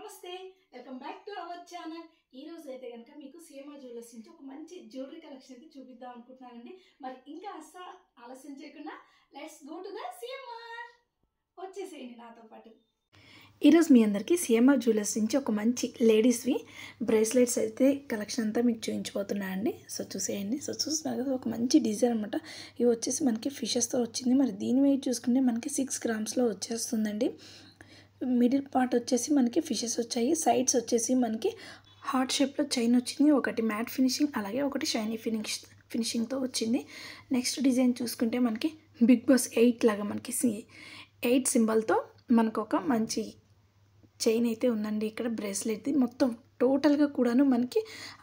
నమస్తే welcome back to our channel. ఈ రోజు అయితే కనుక మీకు సిఎంఆర్ జ్యువెలర్స్ నుంచి ఒక మంచి జ్యువెలరీ కలెక్షన్ అయితే చూపిద్దాం అనుకుంటున్నానండి. మరి ఇంకా అస్సలు ఆలస్యం చేయకుండా let's go to the CMR. వచ్చేసేయండి నాతో పాటు. ఈరోజు మీ అందరికీ సిఎంఆర్ జ్యువెలర్స్ నుంచి ఒక మంచి లేడీస్వి బ్రేస్లెట్స్ అయితే కలెక్షన్ అంతా మీకు చూపించబోతున్నా అండి. సో చూసేయండి. సో చూస్తున్నారు కదా, ఒక మంచి డిజైన్ అనమాట. ఇవి వచ్చేసి మనకి ఫిషెస్తో వచ్చింది. మరి దీని వెయిట్ చూసుకుంటే మనకి 6 గ్రామ్స్లో వచ్చేస్తుందండి. మిడిల్ పార్ట్ వచ్చేసి మనకి ఫిషెస్ వచ్చాయి. సైడ్స్ వచ్చేసి మనకి హార్ట్ షేప్లో చైన్ వచ్చింది. ఒకటి మ్యాట్ ఫినిషింగ్, అలాగే ఒకటి షైనీ ఫినిషింగ్తో వచ్చింది. నెక్స్ట్ డిజైన్ చూసుకుంటే మనకి బిగ్ బాస్ 8 లాగా మనకి 8 సింబల్తో మనకు ఒక మంచి చైన్ అయితే ఉందండి. ఇక్కడ బ్రేస్లెట్ది మొత్తం టోటల్గా కూడాను మనకి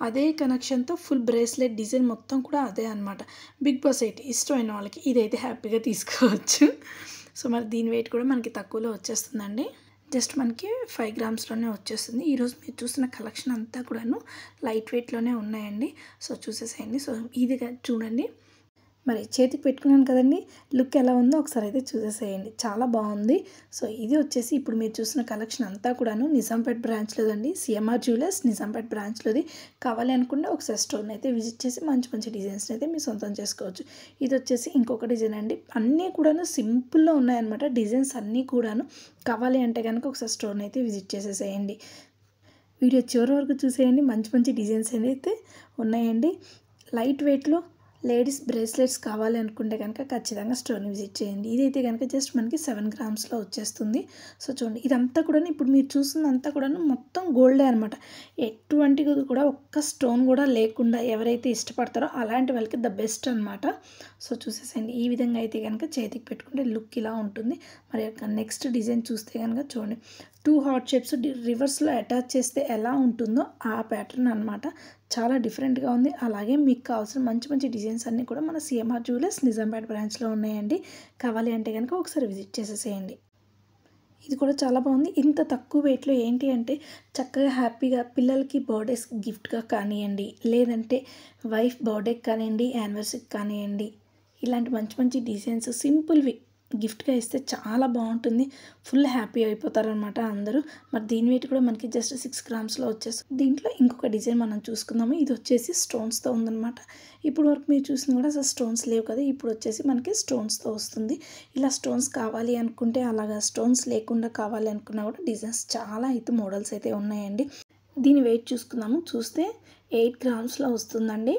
అదే కనెక్షన్తో ఫుల్ బ్రేస్లెట్ డిజైన్ మొత్తం కూడా అదే అనమాట. బిగ్ బాస్ 8 ఇష్టమైన వాళ్ళకి ఇదైతే హ్యాపీగా తీసుకోవచ్చు. సో మరి దీని వెయిట్ కూడా మనకి తక్కువలో వచ్చేస్తుందండి. జస్ట్ మనకి 5 గ్రామ్స్లోనే వచ్చేస్తుంది. ఈరోజు మీరు చూసిన కలెక్షన్ అంతా కూడాను లైట్ వెయిట్లోనే ఉన్నాయండి. సో చూసేసేయండి. సో ఇది చూడండి. మరి చేతికి పెట్టుకున్నాను కదండి, లుక్ ఎలా ఉందో ఒకసారి అయితే చూసేసేయండి. చాలా బాగుంది. సో ఇది వచ్చేసి ఇప్పుడు మీరు చూసిన కలెక్షన్ అంతా కూడాను నిజాంపేట్ బ్రాంచ్లోదండి. సిఎంఆర్ జ్యువెలర్స్ నిజాంపేట్ బ్రాంచ్లోది. కావాలి అనుకుంటే ఒకసారి స్టోర్ని అయితే విజిట్ చేసి మంచి మంచి డిజైన్స్ని అయితే మీరు సొంతం చేసుకోవచ్చు. ఇది వచ్చేసి ఇంకొక డిజైన్ అండి. అన్నీ కూడాను సింపుల్లో ఉన్నాయన్నమాట. డిజైన్స్ అన్నీ కూడాను కావాలి అంటే కనుక ఒకసారి స్టోర్ని అయితే విజిట్ చేసేసేయండి. వీడియో చివరి వరకు చూసేయండి. మంచి మంచి డిజైన్స్ అయితే ఉన్నాయండి. లైట్ వెయిట్లో లేడీస్ బ్రేస్లెట్స్ కావాలి అనుకుంటే కనుక ఖచ్చితంగా స్టోర్ని విజిట్ చేయండి. ఇదైతే కనుక జస్ట్ మనకి 7 గ్రామ్స్లో వచ్చేస్తుంది. సో చూడండి, ఇదంతా కూడా ఇప్పుడు మీరు చూస్తుందంతా కూడా మొత్తం గోల్డే అనమాట. ఎటువంటిది కూడా ఒక్క స్టోన్ కూడా లేకుండా ఎవరైతే ఇష్టపడతారో అలాంటి వాళ్ళకి ద బెస్ట్ అనమాట. సో చూసేసండి. ఈ విధంగా అయితే కనుక చేతికి పెట్టుకుంటే లుక్ ఇలా ఉంటుంది. మరి నెక్స్ట్ డిజైన్ చూస్తే కనుక చూడండి, 2 హార్ట్ షేప్స్ రివర్స్లో అటాచ్ చేస్తే ఎలా ఉంటుందో ఆ ప్యాటర్న్ అనమాట. చాలా డిఫరెంట్గా ఉంది. అలాగే మీకు కావాల్సిన మంచి మంచి డిజైన్స్ అన్నీ కూడా మన సిఎంఆర్ జ్యువెలర్స్ నిజాంపేట్ బ్రాంచ్లో ఉన్నాయండి. కావాలి అంటే కనుక ఒకసారి విజిట్ చేసేసేయండి. ఇది కూడా చాలా బాగుంది. ఇంత తక్కువ వెయిట్లో ఏంటి అంటే చక్కగా హ్యాపీగా పిల్లలకి బర్త్డేస్ గిఫ్ట్గా కానివ్వండి, లేదంటే వైఫ్ బర్త్డేకి కానివ్వండి, యానివర్సరీకి కానివ్వండి, ఇలాంటి మంచి మంచి డిజైన్స్ సింపుల్వి గిఫ్ట్గా ఇస్తే చాలా బాగుంటుంది. ఫుల్ హ్యాపీ అయిపోతారనమాట అందరూ. మరి దీని వెయిట్ కూడా మనకి జస్ట్ 6 గ్రామ్స్లో వచ్చేస్తుంది. దీంట్లో ఇంకొక డిజైన్ మనం చూసుకుందాము. ఇది వచ్చేసి స్టోన్స్తో ఉందన్నమాట. ఇప్పుడు వరకు మీరు చూసింది కూడా అసలు స్టోన్స్ లేవు కదా, ఇప్పుడు వచ్చేసి మనకి స్టోన్స్తో వస్తుంది. ఇలా స్టోన్స్ కావాలి అనుకుంటే అలాగా, స్టోన్స్ లేకుండా కావాలి అనుకున్నా కూడా డిజైన్స్ చాలా అయితే మోడల్స్ అయితే ఉన్నాయండి. దీని వెయిట్ చూసుకుందాము. చూస్తే 8 గ్రామ్స్లో వస్తుందండి.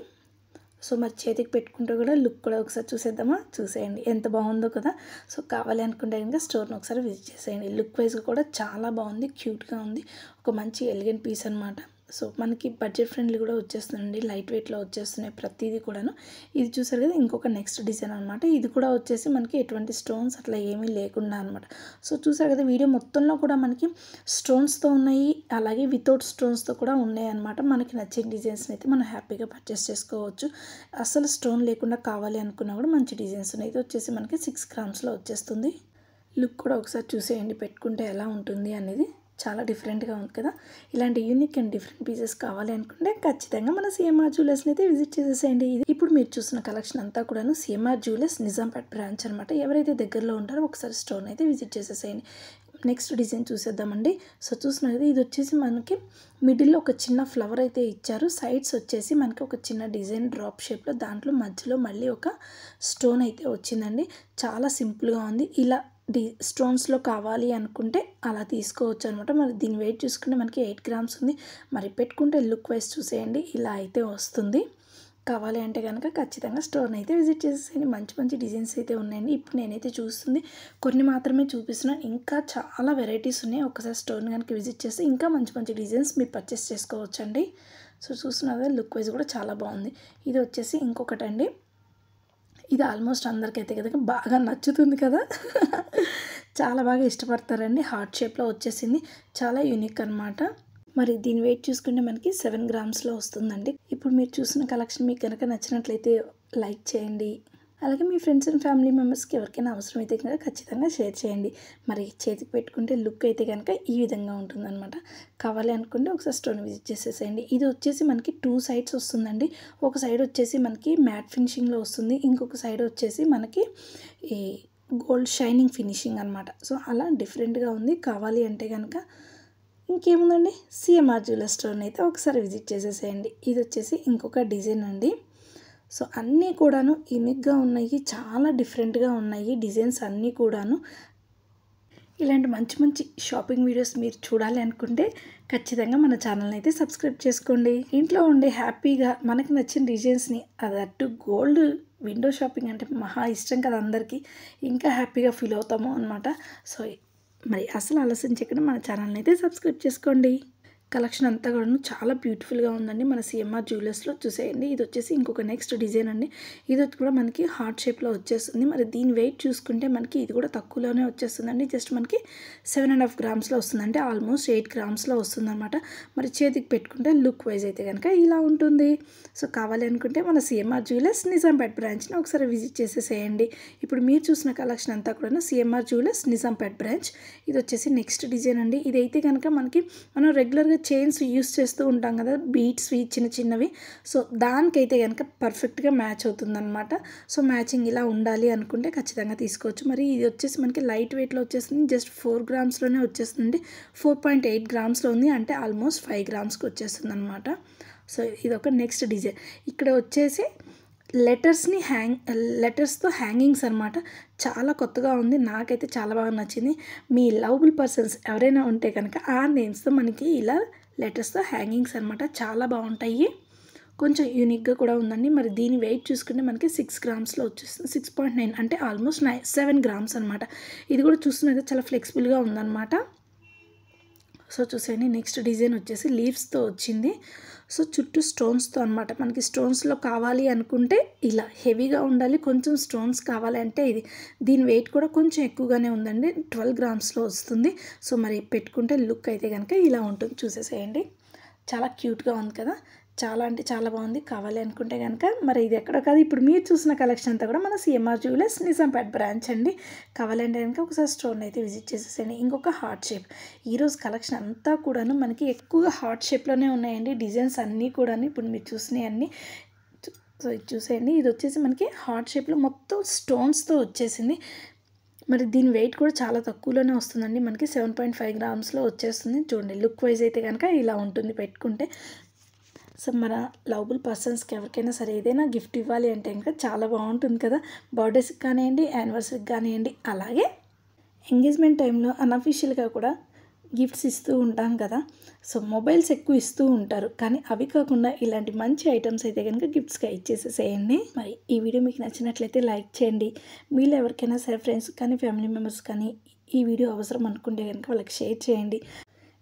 సో మరి చేతికి పెట్టుకుంటే కూడా లుక్ కూడా ఒకసారి చూసేద్దామా? చూసేయండి ఎంత బాగుందో కదా. సో కావాలి అనుకుంటే కనుక స్టోర్ని ఒకసారి విజిట్ చేసేయండి. లుక్ వైజ్గా కూడా చాలా బాగుంది, క్యూట్గా ఉంది. ఒక మంచి ఎలిగెంట్ పీస్ అనమాట. సో మనకి బడ్జెట్ ఫ్రెండ్లీ కూడా వచ్చేస్తుందండి. లైట్ వెయిట్లో వచ్చేస్తున్నాయి ప్రతిదీ కూడాను. ఇది చూసారు కదా, ఇంకొక నెక్స్ట్ డిజైన్ అనమాట. ఇది కూడా వచ్చేసి మనకి ఎటువంటి స్టోన్స్ అట్లా ఏమీ లేకుండా అనమాట. సో చూసారు కదా, వీడియో మొత్తంలో కూడా మనకి స్టోన్స్తో ఉన్నాయి, అలాగే వితౌట్ స్టోన్స్తో కూడా ఉన్నాయి అనమాట. మనకి నచ్చిన డిజైన్స్ని అయితే మనం హ్యాపీగా పర్చేస్ చేసుకోవచ్చు. అసలు స్టోన్ లేకుండా కావాలి అనుకున్నా కూడా మంచి డిజైన్స్ ఉన్నాయి. ఇది వచ్చేసి మనకి 6 గ్రామ్స్లో వచ్చేస్తుంది. లుక్ కూడా ఒకసారి చూసేయండి, పెట్టుకుంటే ఎలా ఉంటుంది అనేది. చాలా డిఫరెంట్గా ఉంది కదా. ఇలాంటి యూనిక్ అండ్ డిఫరెంట్ పీసెస్ కావాలి అనుకుంటే ఖచ్చితంగా మన సిఎంఆర్ జ్యువెలర్స్ని అయితే విజిట్ చేసేసేయండి. ఇప్పుడు మీరు చూసిన కలెక్షన్ అంతా కూడాను సిఎంఆర్ జ్యువెలర్స్ నిజాంపేట్ బ్రాంచ్ అనమాట. ఎవరైతే దగ్గరలో ఉంటారో ఒకసారి స్టోర్ని అయితే విజిట్ చేసేసేయండి. నెక్స్ట్ డిజైన్ చూసేద్దామండి. సో చూస్తున్నారు కదా, ఇది వచ్చేసి మనకి మిడిల్లో ఒక చిన్న ఫ్లవర్ అయితే ఇచ్చారు. సైడ్స్ వచ్చేసి మనకి ఒక చిన్న డిజైన్ డ్రాప్ షేప్లో, దాంట్లో మధ్యలో మళ్ళీ ఒక స్టోన్ అయితే వచ్చిందండి. చాలా సింపుల్గా ఉంది. ఇలా స్టోన్స్లో కావాలి అనుకుంటే అలా తీసుకోవచ్చు అనమాట. మరి దీని వెయిట్ చూసుకుంటే మనకి 8 గ్రామ్స్ ఉంది. మరి పెట్టుకుంటే లుక్ వైజ్ చూసేయండి, ఇలా అయితే వస్తుంది. కావాలి అంటే కనుక ఖచ్చితంగా స్టోర్ని అయితే విజిట్ చేసేయండి. మంచి మంచి డిజైన్స్ అయితే ఉన్నాయండి. ఇప్పుడు నేనైతే చూస్తుంది కొన్ని మాత్రమే చూపిస్తున్నాను. ఇంకా చాలా వెరైటీస్ ఉన్నాయి. ఒకసారి స్టోర్ని కనుక విజిట్ చేస్తే ఇంకా మంచి మంచి డిజైన్స్ మీరు పర్చేస్ చేసుకోవచ్చండి. సో చూస్తున్నారు, లుక్ వైజ్ కూడా చాలా బాగుంది. ఇది వచ్చేసి ఇంకొకటండి. ఇది ఆల్మోస్ట్ అందరికైతే కదా బాగా నచ్చుతుంది కదా. చాలా బాగా ఇష్టపడతారండి. హార్ట్ షేప్లో వచ్చేసింది. చాలా యూనిక్ అనమాట. మరి దీని వెయిట్ చూసుకుంటే మనకి 7 గ్రామ్స్లో వస్తుందండి. ఇప్పుడు మీరు చూసిన కలెక్షన్ మీకు కనుక నచ్చినట్లయితే లైక్ చేయండి. అలాగే మీ ఫ్రెండ్స్ అండ్ ఫ్యామిలీ మెంబర్స్కి ఎవరికైనా అవసరం అయితే కనుక ఖచ్చితంగా షేర్ చేయండి. మరి చేతికి పెట్టుకుంటే లుక్ అయితే కనుక ఈ విధంగా ఉంటుందన్నమాట. కావాలి అనుకుంటే ఒకసారి స్టోర్ని విజిట్ చేసేసేయండి. ఇది వచ్చేసి మనకి 2 సైడ్స్ వస్తుందండి. ఒక సైడ్ వచ్చేసి మనకి మ్యాట్ ఫినిషింగ్లో వస్తుంది, ఇంకొక సైడ్ వచ్చేసి మనకి ఈ గోల్డ్ షైనింగ్ ఫినిషింగ్ అనమాట. సో అలా డిఫరెంట్గా ఉంది. కావాలి అంటే కనుక ఇంకేముందండి, సిఎంఆర్ జ్యువెలర్ స్టోర్ని అయితే ఒకసారి విజిట్ చేసేసేయండి. ఇది వచ్చేసి ఇంకొక డిజైన్ అండి. సో అన్నీ కూడాను యూనిక్గా ఉన్నాయి, చాలా డిఫరెంట్గా ఉన్నాయి డిజైన్స్ అన్నీ కూడాను. ఇలాంటి మంచి మంచి షాపింగ్ వీడియోస్ మీరు చూడాలి అనుకుంటే ఖచ్చితంగా మన ఛానల్ని అయితే సబ్స్క్రైబ్ చేసుకోండి. ఇంట్లో ఉండే హ్యాపీగా మనకు నచ్చిన డిజైన్స్ని, అది అటు గోల్డ్ విండో షాపింగ్ అంటే మహా ఇష్టం కదా అందరికీ, ఇంకా హ్యాపీగా ఫీల్ అవుతాము అనమాట. సో మరి అసలు ఆలోచించకుండా మన ఛానల్ని అయితే సబ్స్క్రైబ్ చేసుకోండి. కలెక్షన్ అంతా కూడా చాలా బ్యూటిఫుల్గా ఉందండి మన సిఎంఆర్ జ్యువెలర్స్లో. చూసేయండి, ఇది వచ్చేసి ఇంకొక నెక్స్ట్ డిజైన్ అండి. ఇది కూడా మనకి హార్ట్ షేప్లో వచ్చేస్తుంది. మరి దీని వెయిట్ చూసుకుంటే మనకి ఇది కూడా తక్కువలోనే వచ్చేస్తుందండి. జస్ట్ మనకి 7.5 గ్రామ్స్లో వస్తుంది, అంటే ఆల్మోస్ట్ 8 గ్రామ్స్లో వస్తుంది అనమాట. మరి చేతికి పెట్టుకుంటే లుక్ వైజ్ అయితే కనుక ఇలా ఉంటుంది. సో కావాలి అనుకుంటే మన సిఎంఆర్ జ్యువెలర్స్ నిజాంపేట్ బ్రాంచ్ని ఒకసారి విజిట్ చేసేసేయండి. ఇప్పుడు మీరు చూసిన కలెక్షన్ అంతా కూడా సిఎంఆర్ జ్యువెలర్స్ నిజాంపేట్ బ్రాంచ్. ఇది వచ్చేసి నెక్స్ట్ డిజైన్ అండి. ఇదైతే కనుక మనకి మనం రెగ్యులర్గా చైన్స్ యూస్ చేస్తూ ఉంటాం కదా, బీట్స్వి చిన్న చిన్నవి. సో దానికైతే కనుక పర్ఫెక్ట్గా మ్యాచ్ అవుతుందన్నమాట. సో మ్యాచింగ్ ఇలా ఉండాలి అనుకుంటే ఖచ్చితంగా తీసుకోవచ్చు. మరి ఇది వచ్చేసి మనకి లైట్ వెయిట్లో వచ్చేస్తుంది, జస్ట్ 4 గ్రామ్స్లోనే వచ్చేస్తుంది. 4.8 గ్రామ్స్లో ఉంది, అంటే ఆల్మోస్ట్ 5 గ్రామ్స్కి వచ్చేస్తుంది అనమాట. సో ఇది ఒక నెక్స్ట్ డిజైన్. ఇక్కడ వచ్చేసి లెటర్స్తో హ్యాంగింగ్స్ అనమాట. చాలా కొత్తగా ఉంది, నాకైతే చాలా బాగా నచ్చింది. మీ లవబుల్ పర్సన్స్ ఎవరైనా ఉంటే కనుక ఆ నేమ్స్తో మనకి ఇలా లెటర్స్తో హ్యాంగింగ్స్ అనమాట, చాలా బాగుంటాయి. కొంచెం యూనిక్గా కూడా ఉందండి. మరి దీని వెయిట్ చూసుకుంటే మనకి 6 గ్రామ్స్లో వచ్చేస్తుంది. 6.9 అంటే ఆల్మోస్ట్ 7 గ్రామ్స్ అనమాట. ఇది కూడా చూస్తున్నది చాలా ఫ్లెక్సిబుల్గా ఉందన్నమాట. సో చూసేయండి, నెక్స్ట్ డిజైన్ వచ్చేసి లీవ్స్తో వచ్చింది. సో చుట్టూ స్టోన్స్తో అనమాట. మనకి స్టోన్స్లో కావాలి అనుకుంటే ఇలా హెవీగా ఉండాలి, కొంచెం స్టోన్స్ కావాలి అంటే ఇది. దీని వెయిట్ కూడా కొంచెం ఎక్కువగానే ఉందండి, 12 గ్రామ్స్లో వస్తుంది. సో మరి పెట్టుకుంటే లుక్ అయితే కనుక ఇలా ఉంటుంది. చూసేసేయండి, చాలా క్యూట్గా ఉంది కదా, చాలా అంటే చాలా బాగుంది. కావాలి అనుకుంటే కనుక మరి ఇది ఎక్కడో కాదు, ఇప్పుడు మీరు చూసిన కలెక్షన్ అంతా కూడా మన సిఎంఆర్ జ్యువెలర్స్ నిజాంపేట్ బ్రాంచ్ అండి. కావాలంటే కనుక ఒకసారి స్టోర్ని అయితే విజిట్ చేసేసేయండి. ఇంకొక హార్ట్ షేప్. ఈరోజు కలెక్షన్ అంతా కూడాను మనకి ఎక్కువగా హార్ట్ షేప్లోనే ఉన్నాయండి డిజైన్స్ అన్నీ కూడాను. ఇప్పుడు మీరు చూసినవి అన్నీ. సో ఇది చూసేయండి, ఇది వచ్చేసి మనకి హార్ట్ షేప్లో మొత్తం స్టోన్స్తో వచ్చేసింది. మరి దీని వెయిట్ కూడా చాలా తక్కువలోనే వస్తుందండి, మనకి 7.5 గ్రామ్స్లో వచ్చేస్తుంది. చూడండి, లుక్ వైజ్ అయితే కనుక ఇలా ఉంటుంది పెట్టుకుంటే. సో మన లవబుల్ పర్సన్స్కి ఎవరికైనా సరే ఏదైనా గిఫ్ట్ ఇవ్వాలి అంటే ఇంకా చాలా బాగుంటుంది కదా, బర్త్డేస్కి కానివ్వండి, యానివర్సరీకి కానివ్వండి, అలాగే ఎంగేజ్మెంట్ టైంలో అన్అఫీషియల్గా కూడా గిఫ్ట్స్ ఇస్తూ ఉంటాం కదా. సో మొబైల్స్ ఎక్కువ ఇస్తూ ఉంటారు, కానీ అవి కాకుండా ఇలాంటి మంచి ఐటమ్స్ అయితే కనుక గిఫ్ట్స్గా ఇచ్చేసేసేయండి. మరి ఈ వీడియో మీకు నచ్చినట్లయితే లైక్ చేయండి. మీలో ఎవరికైనా సరే ఫ్రెండ్స్ కానీ ఫ్యామిలీ మెంబర్స్ కానీ ఈ వీడియో అవసరం అనుకుంటే కనుక వాళ్ళకి షేర్ చేయండి.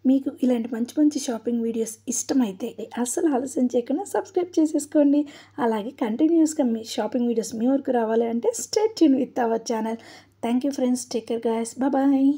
మీకు ఇలాంటి మంచి మంచి షాపింగ్ వీడియోస్ ఇష్టమైతే అస్సలు ఆలస్యం చేయకుండా సబ్స్క్రైబ్ చేసేసుకోండి. అలాగే కంటిన్యూస్గా మీ షాపింగ్ వీడియోస్ మీ వరకు రావాలి అంటే stay tune with our channel. Thank you friends, take care guys, bye.